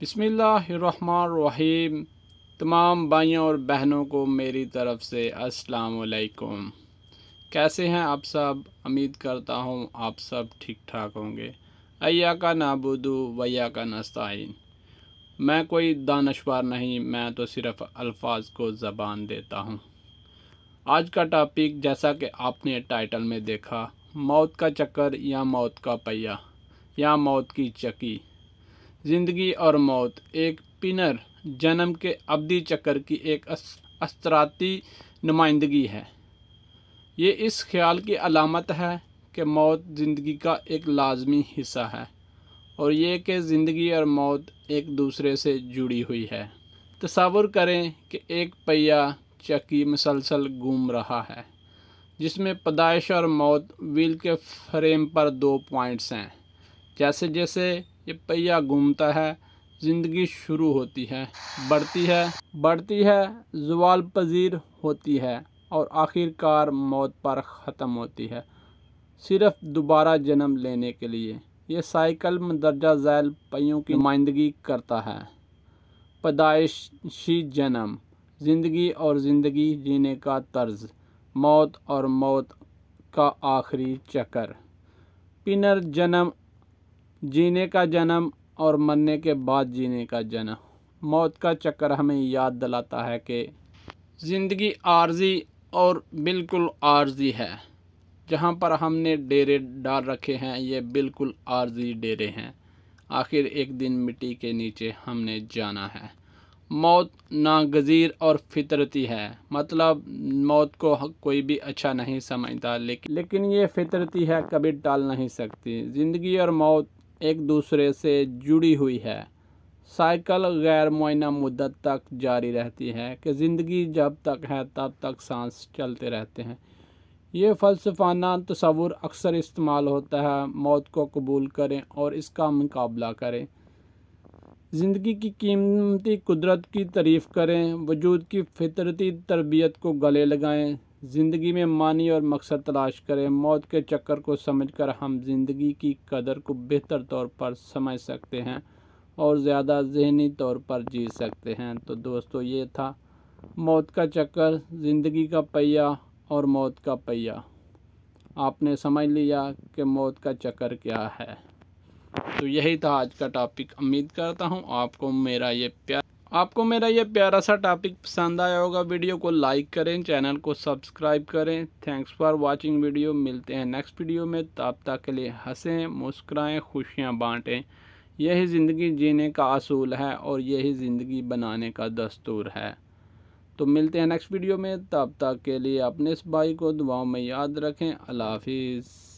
बिस्मिल्लाहिर्रहमानिर्रहीम। तमाम भाइयों और बहनों को मेरी तरफ़ से अस्सलाम वालेकुम। कैसे हैं आप सब? उम्मीद करता हूँ आप सब ठीक ठाक होंगे। अय्याका नाबुदु व इय्याका नस्ताईन। मैं कोई दानश्वर नहीं, मैं तो सिर्फ़ अल्फाज को ज़बान देता हूँ। आज का टॉपिक, जैसा कि आपने टाइटल में देखा, मौत का चक्कर या मौत का पहिया या मौत की चक्की। ज़िंदगी और मौत एक पिनर जन्म के अब्दी चक्कर की एक असराती नुमाइंदगी है। ये इस ख्याल की अलामत है कि मौत ज़िंदगी का एक लाजमी हिस्सा है और ये कि ज़िंदगी और मौत एक दूसरे से जुड़ी हुई है। तसव्वुर करें कि एक पहिया चक्की मुसलसल घूम रहा है जिसमें पैदाइश और मौत व्हील के फ्रेम पर दो पॉइंट्स हैं। जैसे जैसे ये पहिया घूमता है, ज़िंदगी शुरू होती है, बढ़ती है, ज़वाल पजीर होती है और आखिरकार मौत पर ख़त्म होती है, सिर्फ़ दोबारा जन्म लेने के लिए। ये साइकिल मंदरजा झैल पहियों की नुमाइंदगी करता है। पैदाइशी जन्म, ज़िंदगी और ज़िंदगी जीने का तर्ज, मौत और मौत का आखिरी चक्कर। पिनर जन्म, जीने का जन्म और मरने के बाद जीने का जन्म। मौत का चक्कर हमें याद दिलाता है कि ज़िंदगी आर्जी और बिल्कुल आर्जी है। जहाँ पर हमने डेरे डाल रखे हैं, ये बिल्कुल आर्जी डेरे हैं। आखिर एक दिन मिट्टी के नीचे हमने जाना है। मौत नागज़ीर और फितरती है, मतलब मौत को कोई भी अच्छा नहीं समझता, लेकिन ये फितरती है, कभी टाल नहीं सकती। ज़िंदगी और मौत एक दूसरे से जुड़ी हुई है। साइकिल गैर मुअय्यना मुद्दत तक जारी रहती है कि ज़िंदगी जब तक है तब तक सांस चलते रहते हैं। ये फ़लसफ़ाना तसव्वुर अक्सर इस्तेमाल होता है। मौत को कबूल करें और इसका मुकाबला करें। ज़िंदगी की कीमती कुदरत की तारीफ़ करें, वजूद की फितरती तरबियत को गले लगाएं। ज़िंदगी में मानी और मकसद तलाश करें। मौत के चक्कर को समझकर हम ज़िंदगी की कदर को बेहतर तौर पर समझ सकते हैं और ज़्यादा ज़हनी तौर पर जी सकते हैं। तो दोस्तों, ये था मौत का चक्कर, ज़िंदगी का पहिया और मौत का पहिया। आपने समझ लिया कि मौत का चक्कर क्या है। तो यही था आज का टॉपिक। उम्मीद करता हूँ आपको मेरा ये प्यारा सा टॉपिक पसंद आया होगा। वीडियो को लाइक करें, चैनल को सब्सक्राइब करें। Thanks for watching video. मिलते हैं नेक्स्ट वीडियो में। तब तक के लिए हंसें, मुस्कुराएं, खुशियाँ बांटें। यही ज़िंदगी जीने का असूल है और यही ज़िंदगी बनाने का दस्तूर है। तो मिलते हैं नेक्स्ट वीडियो में। तब तक के लिए अपने इस भाई को दुआओं में याद रखें। अल्लाह हाफिज़।